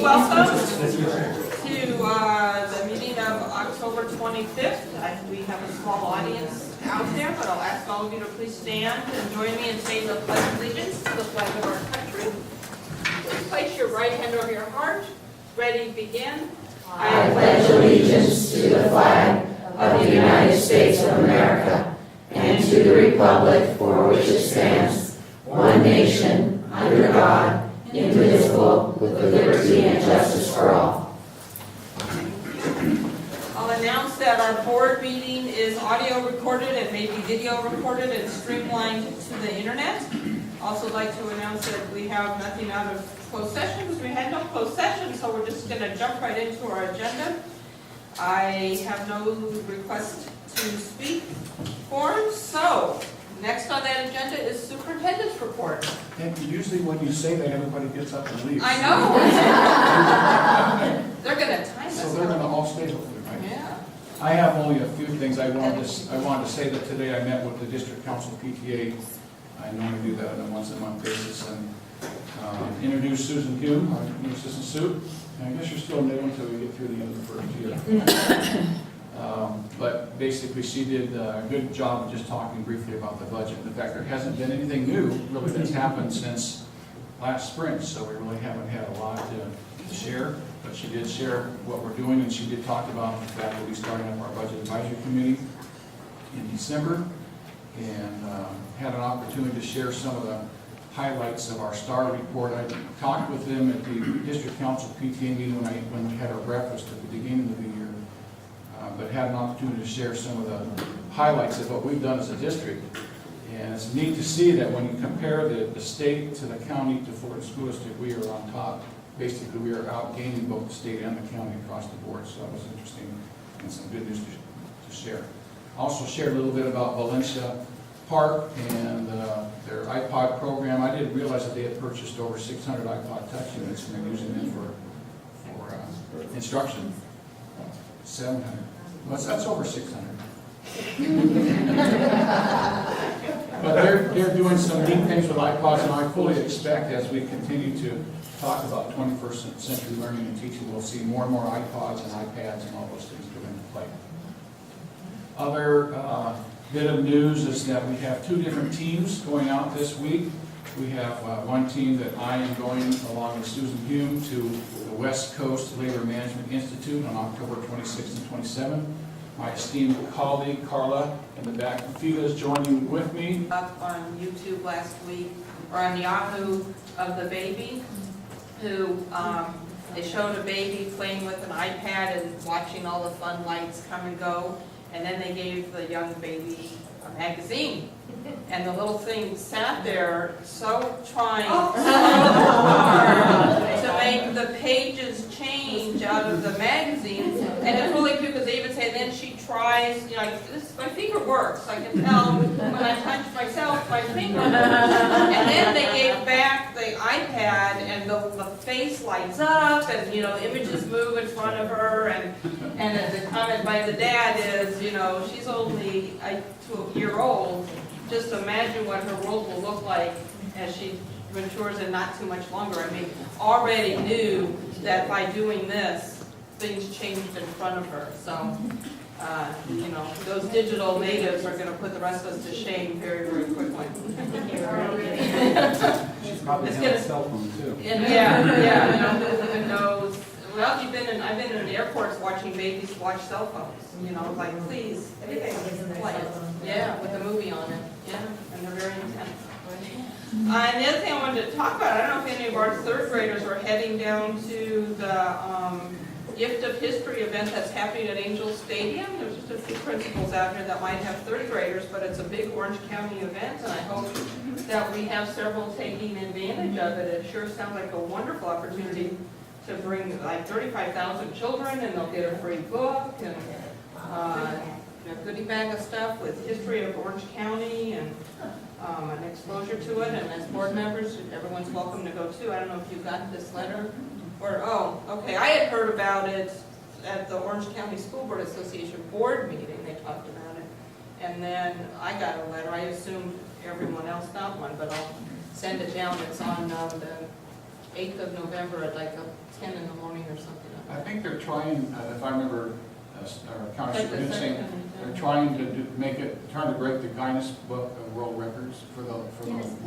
welcome to the meeting of October 25th. We have a small audience out there, but I'll ask all of you to please stand and join me in saying the Pledge of Allegiance to the flag of our country. Please place your right hand over your heart. Ready, begin. I pledge allegiance to the flag of the United States of America and to the republic for which it stands, one nation, under God, indivisible, with liberty and justice for all. I'll announce that our board meeting is audio recorded and maybe video recorded and streamlined to the internet. Also like to announce that we have nothing out of closed session because we had no closed session, so we're just going to jump right into our agenda. I have no request to speak for, so next on that agenda is superintendent's report. And usually when you say that, everybody gets up and leaves. I know. They're going to time us. So they're going to all stay hopefully, right? Yeah. I have only a few things I wanted to say that today I met with the district council PTA. I normally do that on a once-a-month basis and introduced Susan Hume, our new assistant soup. And I guess you're still new until we get through the end of the first year. But basically she did a good job of just talking briefly about the budget. In fact, there hasn't been anything new really that's happened since last spring, so we really haven't had a lot to share. But she did share what we're doing, and she did talk about the fact that we'll be starting up our budget advisory committee in December, and had an opportunity to share some of the highlights of our STAR report. I talked with them at the district council PTA meeting when we had our breakfast at the beginning of the year, but had an opportunity to share some of the highlights of what we've done as a district. And it's neat to see that when you compare the state to the county to Fullerton School District, we are on top. Basically, we are outgaining both the state and the county across the board, so that was interesting and some good news to share. Also shared a little bit about Valencia Park and their iPod program. I didn't realize that they had purchased over 600 iPod Touch units and they're using them for instruction. 700. Well, that's over 600. But they're doing some neat things with iPods, and I fully expect as we continue to talk about 21st century learning and teaching, we'll see more and more iPods and iPads and all those things come into play. Other bit of news is that we have 2 different teams going out this week. We have one team that I am going along with Susan Hume to the West Coast Labor Management Institute on October 26th and 27th. My esteemed colleague Carla in the back, Fila, is joining with me. Up on YouTube last week, or on Yahoo, of the baby who they showed a baby playing with an iPad and watching all the fun lights come and go, and then they gave the young baby a magazine. And the little thing sat there so trying so hard to make the pages change out of the magazine. And it's really cute because they even say, then she tries, you know, like, my finger works. I can tell when I touch myself, my finger works. And then they gave back the iPad and the face lights up and, you know, images move in front of her. And the comment by the dad is, you know, she's only a year old. Just imagine what her world will look like as she matures and not too much longer. I mean, already knew that by doing this, things changed in front of her. So, you know, those digital natives are going to put the rest of us to shame very, very quickly. She's probably got a cell phone too. Yeah, who even knows? Well, I've been in airports watching babies watch cell phones. You know, like, please, everything is like, yeah, with a movie on it. Yeah, and they're very intense. And the other thing I wanted to talk about, I don't know if any of our 3rd graders are heading down to the Gift of History event that's happening at Angel Stadium. There's just a few principals out here that might have 3rd graders, but it's a big Orange County event, and I hope that we have several taking advantage of it. It sure sounds like a wonderful opportunity to bring like 35,000 children, and they'll get a free book and a goodie bag of stuff with history of Orange County and an exposure to it. And as board members, everyone's welcome to go too. I don't know if you got this letter, or oh, okay. I had heard about it at the Orange County School Board Association board meeting. They talked about it, and then I got a letter. I assumed everyone else got one, but I'll send it down. It's on the 8th of November at like 10 in the morning or something. I think they're trying, if I remember, our county Like the superintendent saying, second, they're trying to trying to break the Guinness Book of World Records for the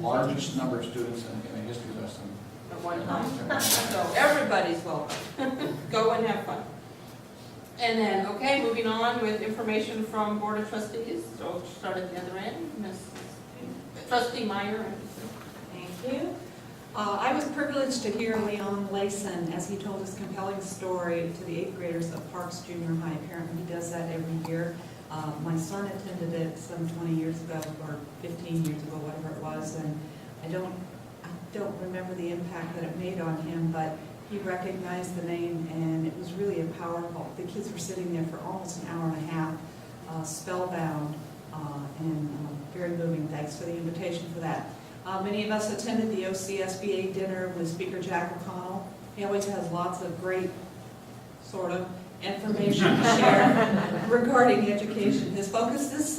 largest number of students in a history lesson. At one time. So everybody's welcome. Go and have fun. And then, okay, moving on with information from Board of Trustees. So start at the other end, Trustee Meyer. Thank you. I was privileged to hear Leon Layson as he told his compelling story to the 8th graders of Parks Junior High. Apparently he does that every year. My son attended it some 20 years ago or 15 years ago, whatever it was, and I don't remember the impact that it made on him, but he recognized the name and it was really a powerful. The kids were sitting there for almost an hour and a half, spellbound, and very moving. Thanks for the invitation for that. Many of us attended the OCSBA dinner with Speaker Jack O'Connell. He always has lots of great, sort of, information to share regarding education. His focus this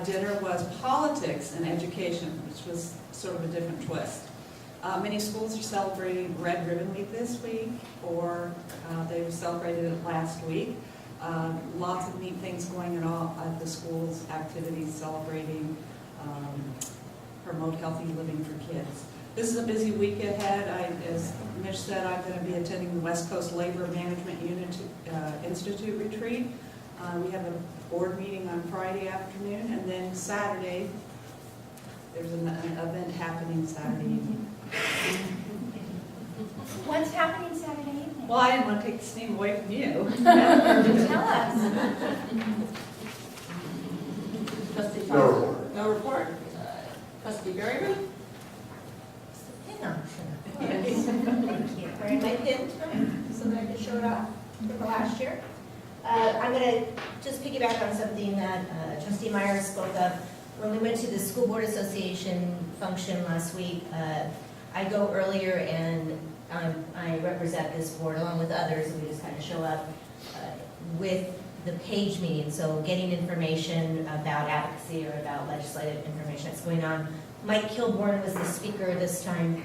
dinner was politics and education, which was sort of a different twist. Many schools are celebrating Red Ribbon Week this week, or they celebrated it last week. Lots of neat things going on at the schools, activities celebrating promote healthy living for kids. This is a busy week ahead. As Mitch said, I'm going to be attending the West Coast Labor Management Institute retreat. We have a board meeting on Friday afternoon, and then Saturday, there's an event happening Saturday evening. What's happening Saturday evening? Well, I didn't want to take the steam away from you. Tell us. Trustee No Thompson? report. No report. Trustee Berryman? Hang on. Yes. Thank you. Wearing my pin tonight so that I can show it off from last year. I'm going to just piggyback on something that Trustee Meyer spoke of. When we went to the School Board Association function last week, I go earlier and I represent this board along with others. We just kind of show up with the page meeting, so getting information about advocacy or about legislative information that's going on. Mike Kilborn was the speaker this time,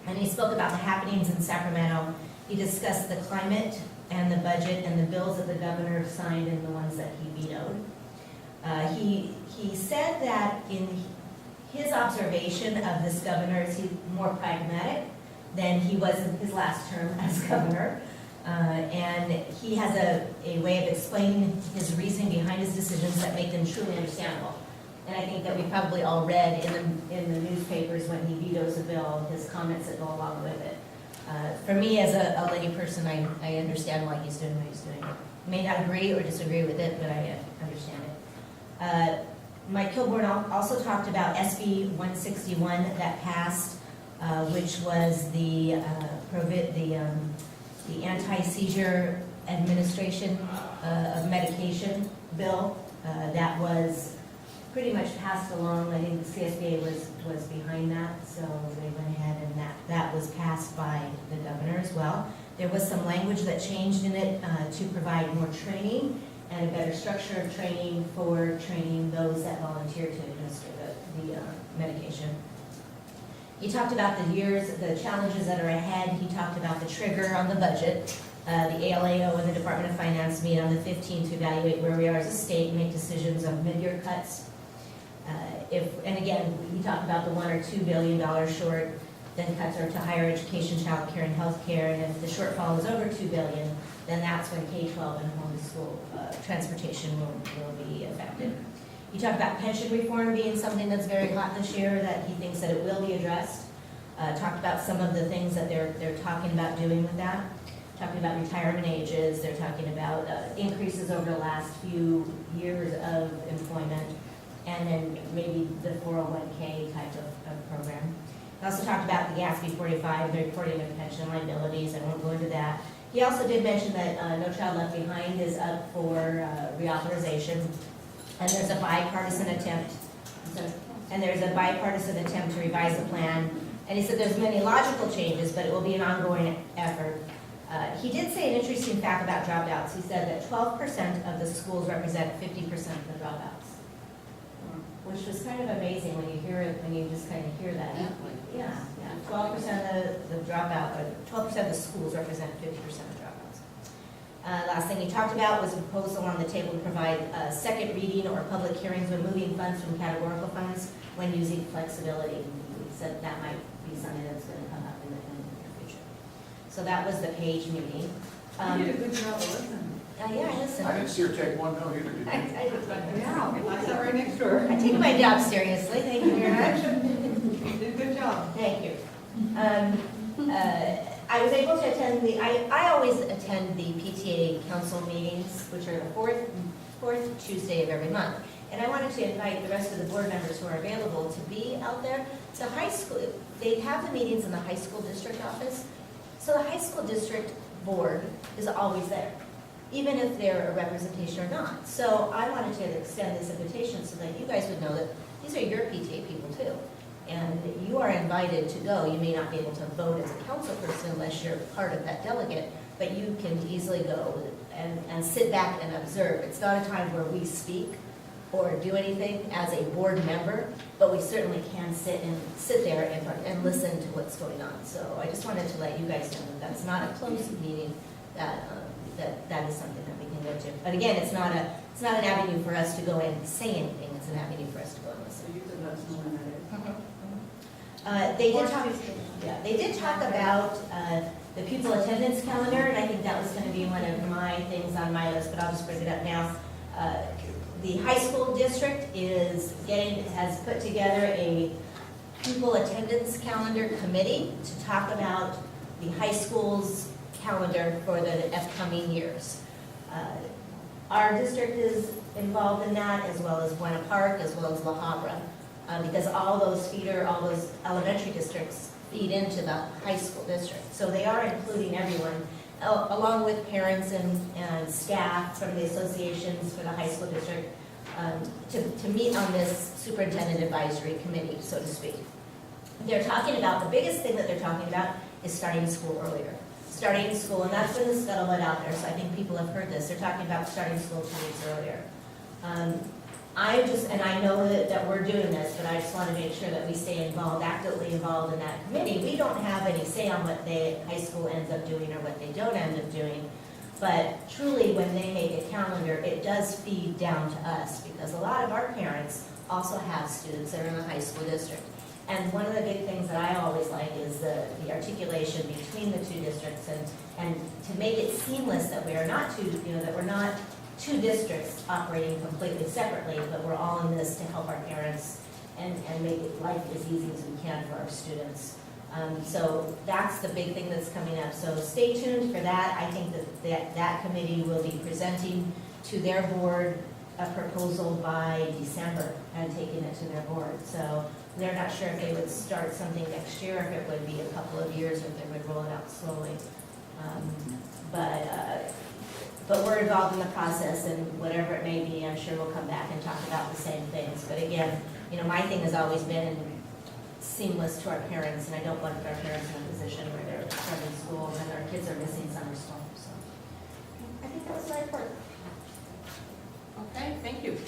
and he spoke about the happenings in Sacramento. He discussed the climate and the budget and the bills that the governor signed and the ones that he vetoed. He said that in his observation of this governor is he's more pragmatic than he was in his last term as governor. And he has a way of explaining his reasoning behind his decisions that make them truly understandable. And I think that we probably all read in the newspapers when he vetoes a bill, his comments that go along with it. For me, as a lay person, I understand why he's doing what he's doing. May not agree or disagree with it, but I understand it. Mike Kilborn also talked about SB 161 that passed, which was the anti-seizure administration of medication bill that was pretty much passed along. I think the CSBA was behind that, so they went ahead and that was passed by the governor as well. There was some language that changed in it to provide more training and a better structure of training for training those that volunteer to administer the medication. He talked about the challenges that are ahead. He talked about the trigger on the budget. The ALAO and the Department of Finance meet on the 15th to evaluate where we are as a state and make decisions of mid-year cuts. And again, he talked about the $1 or $2 billion short, then cuts are to higher education, child care, and health care. And if the shortfall is over $2 billion, then that's when K-12 and homeschool transportation will be affected. He talked about pension reform being something that's very hot this year, that he thinks that it will be addressed. Talked about some of the things that they're talking about doing with that. Talking about retirement ages. They're talking about increases over the last few years of employment, and then maybe the 401k type of program. He also talked about the GASB 45, the reporting of pension liabilities. I won't go into that. He also did mention that No Child Left Behind is up for reauthorization, and there's a bipartisan attempt. To revise the plan. And he said there's many logical changes, but it will be an ongoing effort. He did say an interesting fact about dropouts. He said that 12% of the schools represent 50% of the dropouts, which was kind of amazing when you hear it, when you just kind of hear that. Yeah, 12% of the dropout, 12% of the schools represent 50% of dropouts. Last thing he talked about was a proposal on the table to provide second reading or public hearings when moving funds from categorical funds when using flexibility. He said that might be something that's going to come up in the near future. So that was the Page meeting. You did a good job of listening. Yeah, I listened. I didn't see her take one note either, did you? Yeah, I sat right next to her. I take my job seriously, thank you very much. You did a good job. Thank you. I was able to attend I always attend the PTA council meetings, which are the fourth Tuesday of every month. And I wanted to invite the rest of the board members who are available to be out there. The high school, they have the meetings in the high school district office. So the high school district board is always there, even if they're a representation or not. So I wanted to extend this invitation so that you guys would know that these are your PTA people too. And you are invited to go. You may not be able to vote as a council person unless you're part of that delegate, but you can easily go and sit back and observe. It's not a time where we speak or do anything as a board member, but we certainly can sit there and listen to what's going on. So I just wanted to let you guys know that that's not a closed meeting, that is something that we can go to. But again, it's not an avenue for us to go and say anything. It's an avenue for us to go and listen. So you can let us know when that is. They did talk about the pupil attendance calendar, and I think that was going to be one of my things on my list, but I'll just bring it up now. The high school district has put together a pupil attendance calendar committee to talk about the high school's calendar for the upcoming years. Our district is involved in that, as well as Buena Park, as well as La Habra, because all those elementary districts feed into the high school district. So they are including everyone, along with parents and staff from the associations for the high school district, to meet on this superintendent advisory committee, so to speak. They're talking about, the biggest thing that they're talking about is starting school earlier. Starting school, and that's been the scuttlebutt out there, so I think people have heard this. They're talking about starting school 2 weeks earlier. I know that we're doing this, but I just want to make sure that we stay actively involved in that committee. We don't have any say on what the high school ends up doing or what they don't end up doing. But truly, when they make a calendar, it does feed down to us, because a lot of our parents also have students that are in the high school district. And one of the big things that I always like is the articulation between the two districts, and to make it seamless that we are not we're not two districts operating completely separately, but we're all in this to help our parents and make life as easy as we can for our students. So that's the big thing that's coming up. So stay tuned for that. I think that committee will be presenting to their board a proposal by December and taking it to their board. So they're not sure if they would start something next year, if it would be a couple of years, or if they would roll it out slowly. But we're involved in the process, and whatever it may be, I'm sure we'll come back and talk about the same things. But again, my thing has always been seamless to our parents, and I don't want our parents in a position where they're starting school and our kids are missing summer school. So I think that was my report. Okay, thank you.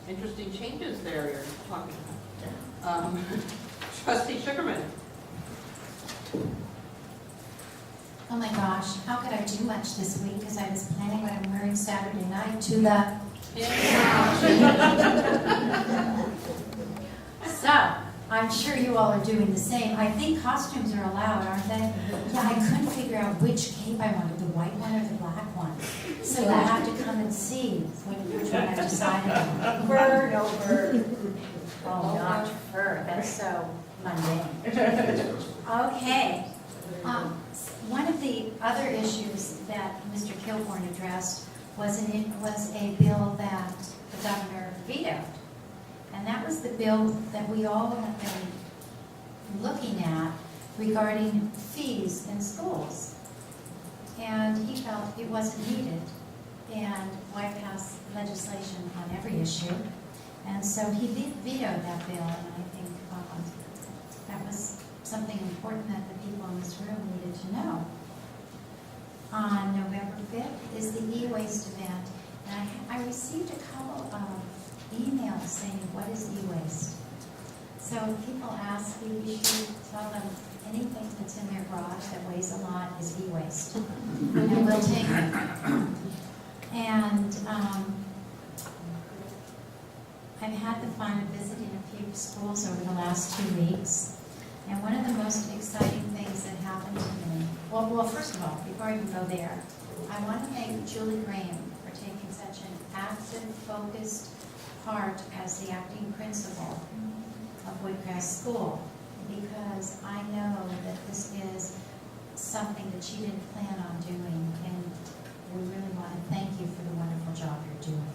Interesting changes there you're talking about. Trustee Sugarman. Oh my gosh, how could I do much this week? Because I was planning what I'm wearing Saturday night to the... So, I'm sure you all are doing the same. I think costumes are allowed, aren't they? Yeah, I couldn't figure out which cape I wanted, the white one or the black one. So you'll have to come and see which one I've decided on. Fur, no fur. Oh, not fur. That's so mundane. Okay. One of the other issues that Mr. Kilborn addressed was a bill that the governor vetoed. And that was the bill that we all have been looking at regarding fees in schools. And he felt it wasn't needed. And why pass legislation on every issue? And so he vetoed that bill, and I think that was something important that the people in this room needed to know. On November 5th is the e-waste event. And I received a couple of emails saying, what is e-waste? So if people ask, we should tell them anything that's in couch that weighs a lot is e-waste. And we'll take it. And I've had the fun of visiting a few schools over the last 2 weeks. And one of the most exciting things that happened to me, well, first of all, before I even go there, I want to thank Julie Graham for taking such an active, focused part as the acting principal of Woodcrest School, because I know that this is something that she didn't plan on doing, and we really want to thank you for the wonderful job you're doing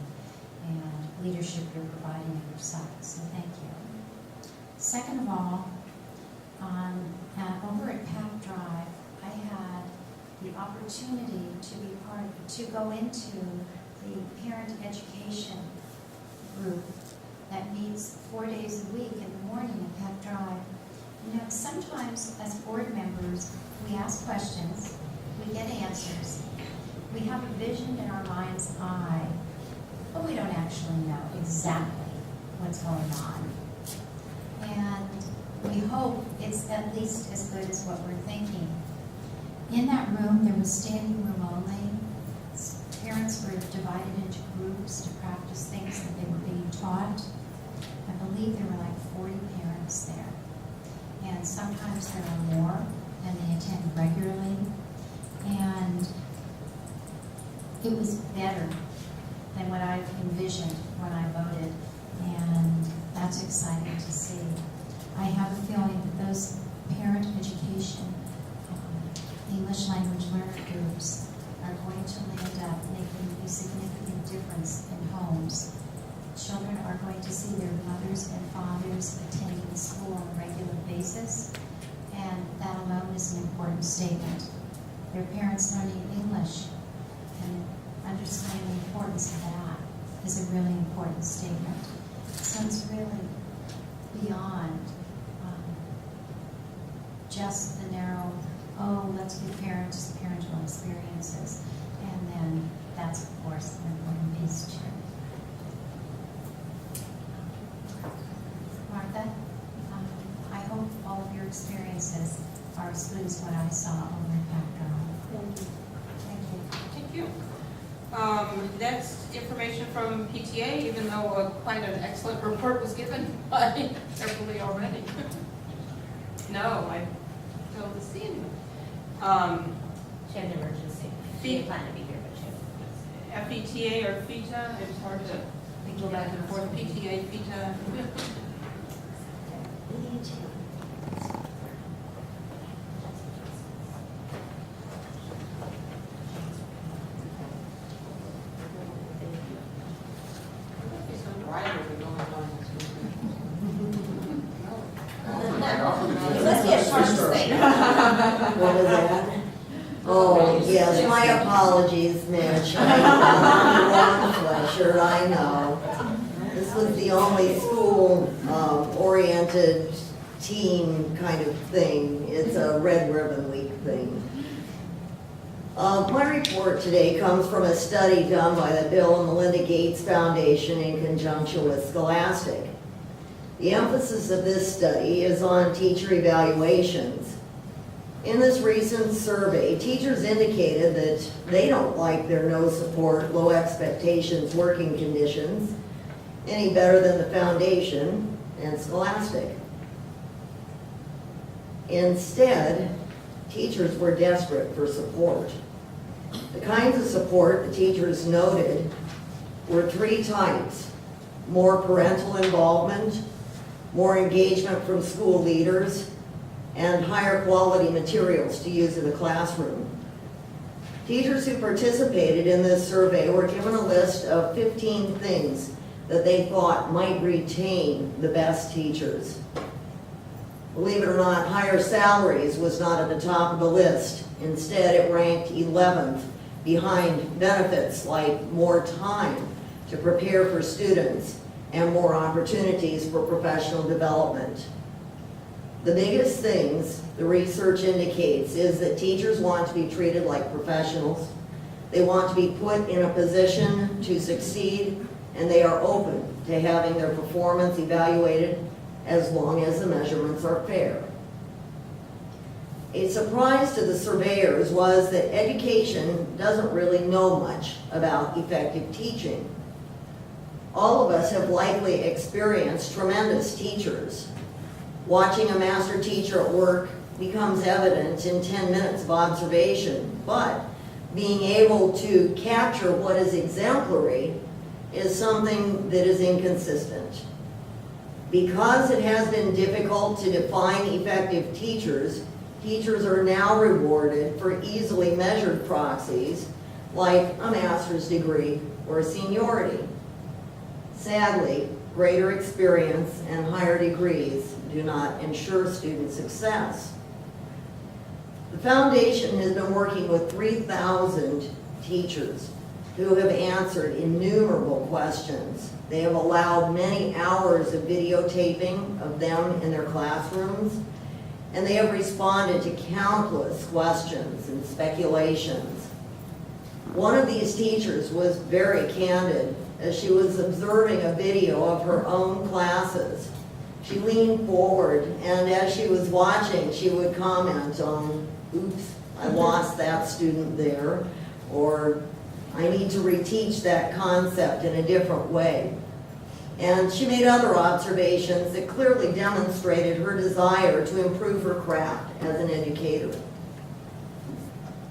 and leadership you're providing at your site, so thank you. Second of all, over at Pack Drive, I had the opportunity to go into the parent education group that meets 4 days a week in the morning at Pack Drive. You know, sometimes as board members, we ask questions, we get answers, we have a vision in our mind's eye, but we don't actually know exactly what's going on. And we hope it's at least as good as what we're thinking. In that room, there was standing room only. Parents were divided into groups to practice things that they were being taught. I believe there were like 40 parents there. And sometimes there are more, and they attend regularly. And it was better than what I envisioned when I voted, and that's exciting to see. I have a feeling that those parent education English language learner groups are going to land up making a significant difference in homes. Children are going to see their mothers and fathers attending school on a regular basis, and that alone is an important statement. Their parents learning English and understanding the importance of that is a really important statement. So it's really beyond just the narrow, oh, let's give parents parental experiences. And then that's, of course, an important piece too. Martha, I hope all of your experiences are as good as what I saw over at Pack Drive. Thank you. Thank you. Next, information from PTA, even though quite an excellent report was given by Beverly already. No, I failed to see anyone. She had an emergency. She didn't plan to be here, but she. FETA or FETA, it's hard to go back and forth. PTA, FETA. Let's get Parks thing. What was that? Oh, yes, my apologies, Mitch. Wrong sweatshirt, I know. This was the only school-oriented team kind of thing. It's a Red Ribbon Week thing. My report today comes from a study done by the Bill and Melinda Gates Foundation in conjunction with Scholastic. The emphasis of this study is on teacher evaluations. In this recent survey, teachers indicated that they don't like their no support, low expectations working conditions any better than the Foundation and Scholastic. Instead, teachers were desperate for support. The kinds of support the teachers noted were 3 types: more parental involvement, more engagement from school leaders, and higher quality materials to use in the classroom. Teachers who participated in this survey were given a list of 15 things that they thought might retain the best teachers. Believe it or not, higher salaries was not at the top of the list. Instead, it ranked 11th behind benefits like more time to prepare for students and more opportunities for professional development. The biggest things the research indicates is that teachers want to be treated like professionals. They want to be put in a position to succeed, and they are open to having their performance evaluated as long as the measurements are fair. A surprise to the surveyors was that education doesn't really know much about effective teaching. All of us have likely experienced tremendous teachers. Watching a master teacher at work becomes evident in 10 minutes of observation, but being able to capture what is exemplary is something that is inconsistent. Because it has been difficult to define effective teachers, teachers are now rewarded for easily measured proxies like a master's degree or seniority. Sadly, greater experience and higher degrees do not ensure student success. The foundation has been working with 3,000 teachers who have answered innumerable questions. They have allowed many hours of videotaping of them in their classrooms, and they have responded to countless questions and speculations. One of these teachers was very candid as she was observing a video of her own classes. She leaned forward, and as she was watching, she would comment on, "Oops, I lost that student there," or "I need to reteach that concept in a different way." And she made other observations that clearly demonstrated her desire to improve her craft as an educator.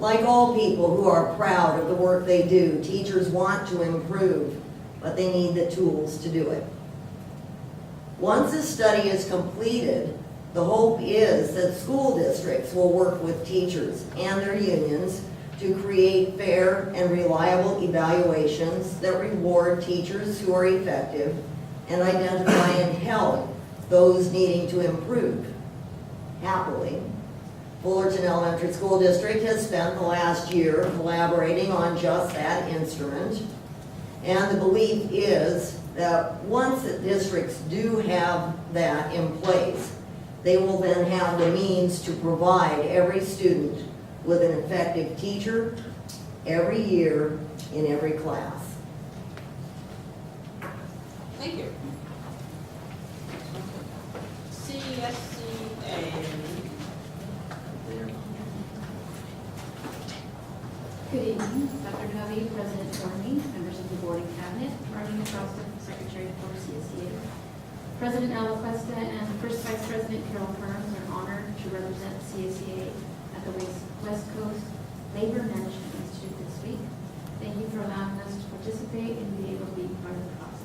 Like all people who are proud of the work they do, teachers want to improve, but they need the tools to do it. Once this study is completed, the hope is that school districts will work with teachers and their unions to create fair and reliable evaluations that reward teachers who are effective and identify and help those needing to improve. Happily, Fullerton Elementary School District has spent the last year collaborating on just that instrument, and the belief is that once the districts do have that in place, they will then have the means to provide every student with an effective teacher every year in every class. Thank you. CSCA. Good evening, Dr. Covey, President Thornley, members of the board and cabinet, Marlene Charleston, Secretary for CSEA. President Ella Cuesta and First Vice President Carol Kearns are honored to represent CSEA at the West Coast Labor Management Institute this week. Thank you for allowing us to participate and be able to be part of the process.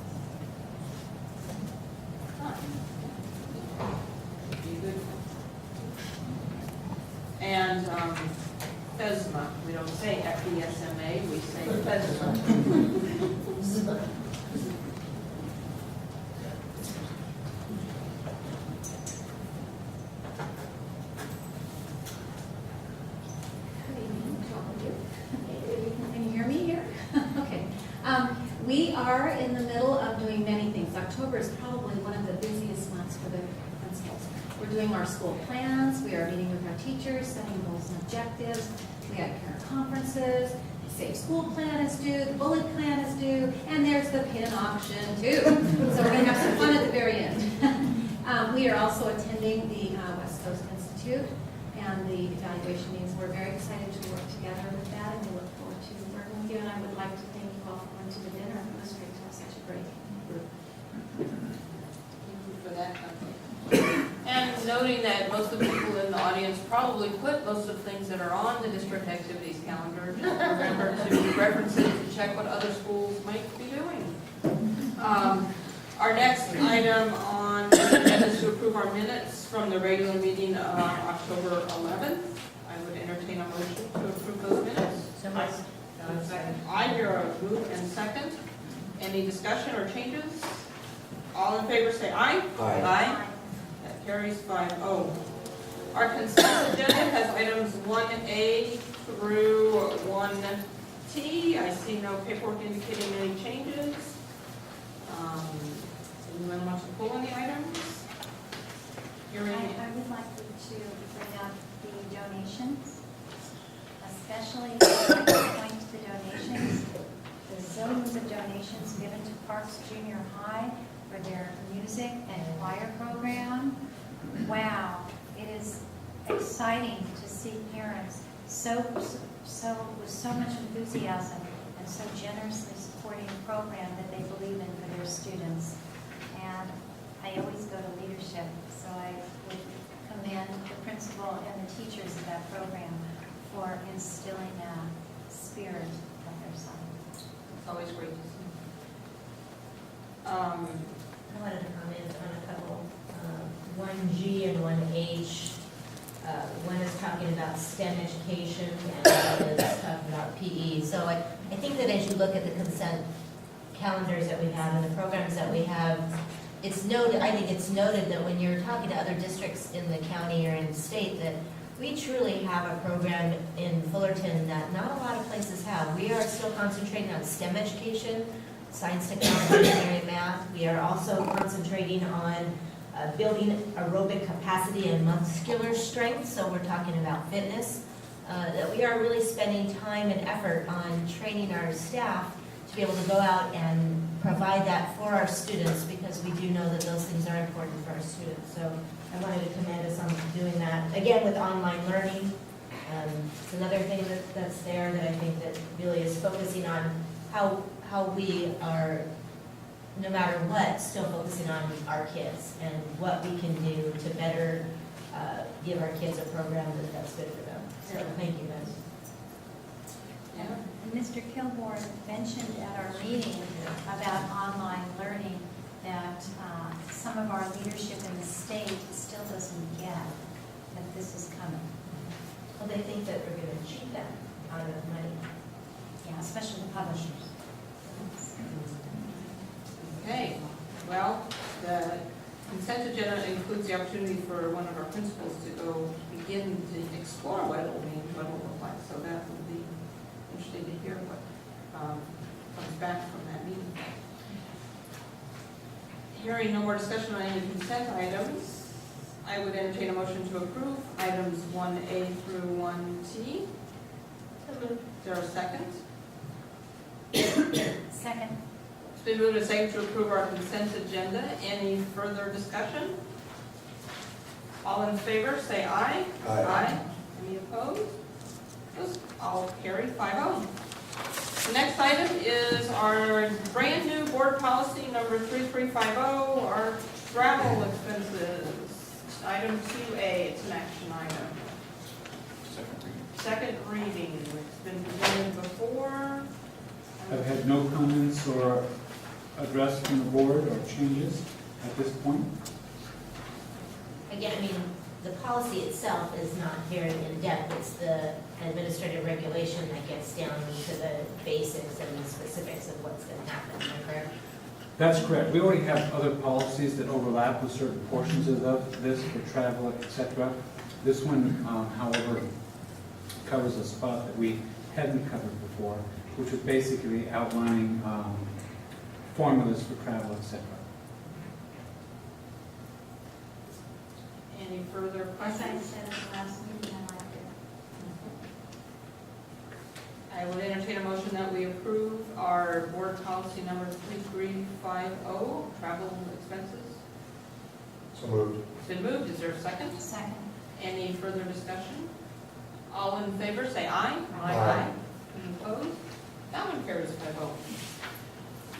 And FESMA, we don't say FESMA, we say FESMA. Good evening to all of you. Can you hear me here? Okay. We are in the middle of doing many things. October is probably one of the busiest months for the principals. We're doing our school plans, we are meeting with our teachers, setting goals and objectives, we have parent conferences, the Safe School Plan is due, the Bullet Plan is due, and there's the pin auction too. So we're going to have some fun at the very end. We are also attending the West Coast Institute and the evaluation meetings. We're very excited to work together with that, and we look forward to working with you. And I would like to thank you all for going to the dinner and listening to such a great group. Thank you for that. And noting that most of the people in the audience probably put most of the things that are on the district activities calendar. Just remember to reference it to check what other schools might be doing. Our next item on the agenda is to approve our minutes from the regular meeting of October 11th. I would entertain a motion to approve those minutes. So much. I hear a move and second. Any discussion or changes? All in favor say aye. Aye. Aye. That carries 5-0. Our consent agenda has items 1A through 1T. I see no paperwork indicating any changes. Anyone want to pull any items? I would like you to bring up the donations, especially I'd like to point to the donations, the zillions of donations given to Parks Junior High for their music and choir program. Wow, it is exciting to see parents with so much enthusiasm and so generously supporting a program that they believe in for their students. And I always go to leadership, so I would commend the principal and the teachers of that program for instilling that spirit of their son. It's always great to see. I wanted to comment on a couple, 1G and 1H. One is talking about STEM education and one is talking about PE. So I think that as you look at the consent calendars that we have and the programs that we have, it's noted, I think it's noted that when you're talking to other districts in the county or in the state, that we truly have a program in Fullerton that not a lot of places have. We are still concentrating on STEM education, science, technology, engineering, math. We are also concentrating on building aerobic capacity and muscular strength, so we're talking about fitness. That we are really spending time and effort on training our staff to be able to go out and provide that for our students, because we do know that those things are important for our students. So I wanted to commend us on doing that. Again, with online learning, it's another thing that's there that I think that really is focusing on how we are, no matter what, still focusing on our kids and what we can do to better give our kids a program that's good for them. So thank you, guys. And Mr. Kilborn mentioned at our meeting about online learning that some of our leadership in the state still doesn't get that this is coming. Well, they think that we're going to cheat them out of money. Yeah, especially the publishers. Okay, well, the consent agenda includes the opportunity for one of our principals to go begin to explore what it will mean, what it will look like. So that will be interesting to hear what comes back from that meeting. Hearing no more discussion on any consent items, I would entertain a motion to approve items 1A through 1T. Is there a second? Second. It's been moved and seconded to approve our consent agenda. Any further discussion? All in favor, say aye. Aye. Any opposed? Those all carried 5-0. The next item is our brand new board policy number 3350, our travel expenses. Item 2A, it's an action item. Second reading, it's been presented before. I've had no comments or address from the board or changes at this point. Again, I mean, the policy itself is not very in-depth. It's the administrative regulation that gets down to the basics and the specifics of what's going to happen. Am I correct? That's correct. We already have other policies that overlap with certain portions of this for travel, etc. This one, however, covers a spot that we hadn't covered before, which was basically outlining formulas for travel, etc. Any further As I questions? said at the last meeting, I liked it. I would entertain a motion that we approve our board policy number 3350, travel expenses. So moved. It's been moved, is there a second? Second. Any further discussion? All in favor, say aye. Aye. Any opposed? That one carries 5-0.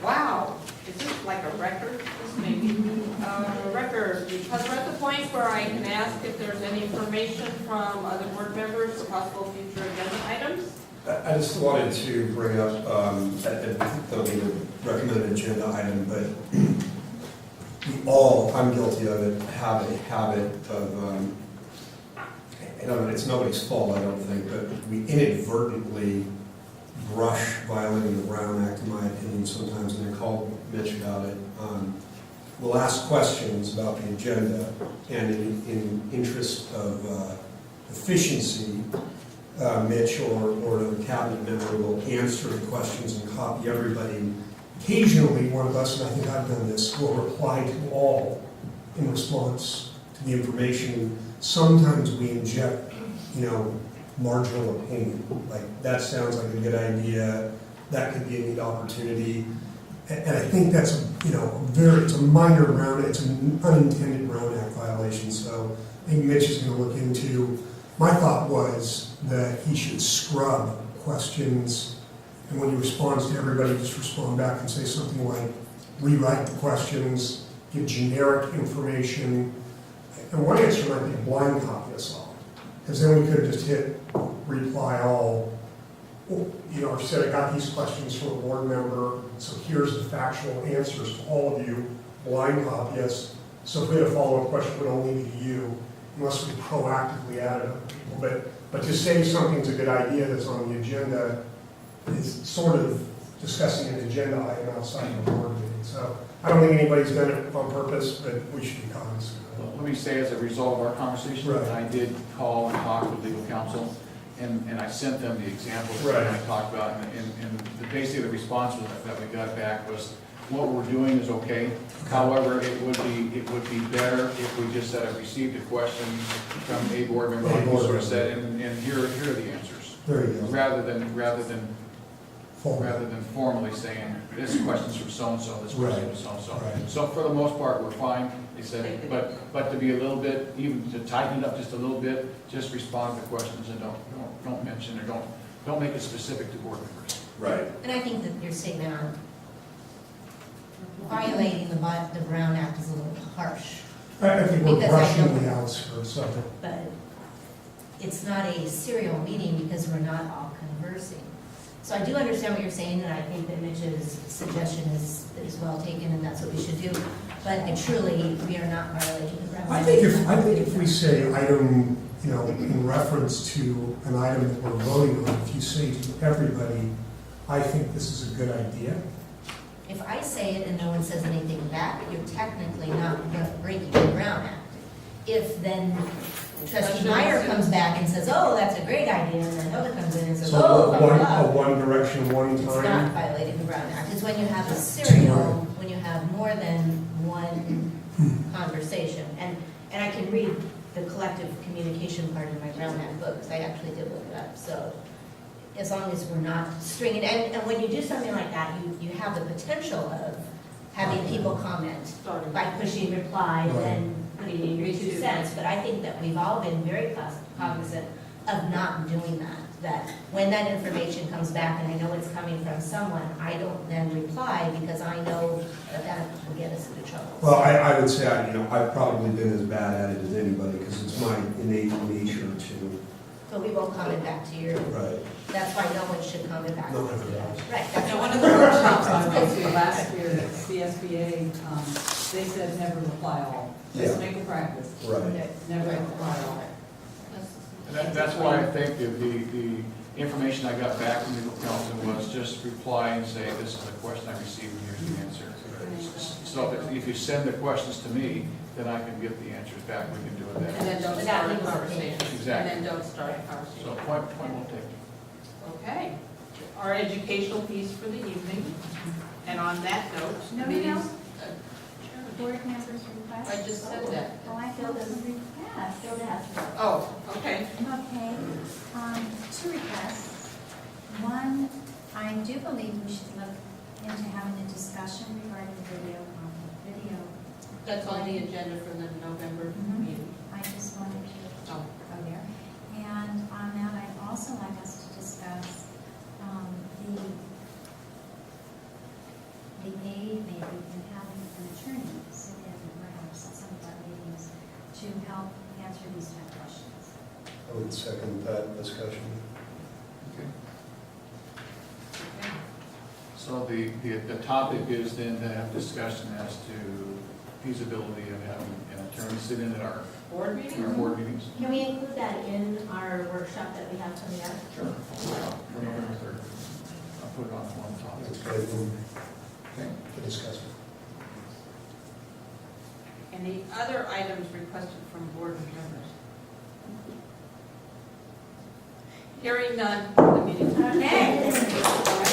Wow, is this like a record? This may be a record, because we're at the point where I can ask if there's any information from other board members for possible future agenda items. I just wanted to bring up, that'll be the recommended agenda item, but we all, I'm guilty of it, have a habit of, it's nobody's fault, I don't think, but we inadvertently brush violating the Brown Act, in my opinion, sometimes, and I call Mitch about it. We'll ask questions about the agenda, and in interest of efficiency, Mitch or the cabinet member will answer the questions and copy everybody. Occasionally, one of us, and I think I've done this, will reply to all in response to the information. Sometimes we inject, marginal opinion, like that sounds like a good idea, that could be a neat opportunity. And I think that's it's a minor it's an unintended Brown Act violation. So I think Mitch is going to look into My thought was that he should scrub questions, and when he responds to everybody, just respond back and say something like, rewrite the questions, give generic information, and one answer might be blind copy us all, because then we could just hit reply all. You know, I've said I got these questions from a board member, so here's the factual answers to all of you, blind copy us. So if we had a follow-up question, it would only be to you, unless we proactively added other people. But to say something's a good idea that's on the agenda is sort of discussing an agenda item outside of a board meeting. So I don't think anybody's done it on purpose, but we should be cognizant of it. Let me say, as a result of our conversation, Right. I did call and talk with legal counsel, and I sent them the examples that Right. I talked about, and basically the response that we got back was, what we're doing is okay. However, it would be better if we just said, I received a question from a board member, like you sort of said, and here are the answers. There you go. Rather than Forward. formally saying, this question's from so-and-so, this question's from so-and-so. Right. So for the most part, we're fine, they said, but to be a little bit, even to tighten it up just a little bit, just respond to questions and don't mention, or don't make it specific to board members. Right. And I think that your statement on violating the Brown Act is a little harsh, I think we're Because I brushing don't- the outskirts of it. but it's not a serial meeting because we're not all conversing. So I do understand what you're saying, and I think that Mitch's suggestion is well taken, and that's what we should do. But truly, we are not violating the Brown Act. I think if we say item, you know, in reference to an item that we're voting on, if you say to everybody, I think this is a good idea. If I say it and no one says anything back, you're technically not breaking the Brown Act. If then trustee Meyer comes back and says, oh, that's a great idea, and then Hilda comes in and says, So oh, blah, blah, a blah. one direction, one It's not time. violating the Brown Act. It's when you have a serial, when you have more than one conversation. And I can read the collective communication part in my Brown Act book, because I actually did look it up. So as long as we're not stringing, and when you do something like that, you have the potential of having people comment by pushing reply and then putting in your 2 cents. But I think that we've all been very cognizant of not doing that. That when that information comes back and I know it's coming from someone, I don't then reply because I know that will get us into trouble. Well, I would say, I've probably been as bad at it as anybody, because it's my innate nature to, So we won't comment back to your, right. that's why no one should comment back. No one else. Right, that's Now, why. one of the workshops I went to last year at CSBA, they said never reply all. Just Yeah. make a practice. Right. Never reply all. And that's why I think that the information I got back from legal counsel was just reply and say, this is a question I received, and here's the answer. So if you send the questions to me, then I can get the answers back, we can do it And then. then don't start a conversation. Exactly. And then don't start a So conversation. point well taken. Okay. Our educational piece for the evening. And on that note, No, no, meetings. no. Board members request? I just said that. Oh, I feel this request. Hilda has to. Oh, okay. Okay, two requests. One, I do believe we should look into having a discussion regarding video. That's on the agenda for the November Mhm. meeting. I just wanted to Oh. go there. And on that, I'd also like us to discuss the aid maybe in having an attorney sit in perhaps at some of our meetings to help answer these type of questions. I would second that discussion. Okay. So the topic is then to have discussion as to feasibility of having an attorney sit in at our Board meeting? board meetings. Can we include that in our workshop that we have coming up? Sure. For November 3rd. I'll put it on one That's topic. good Okay. to discuss. Any other items requested from board members? Hearing none, the meeting is adjourned. Okay.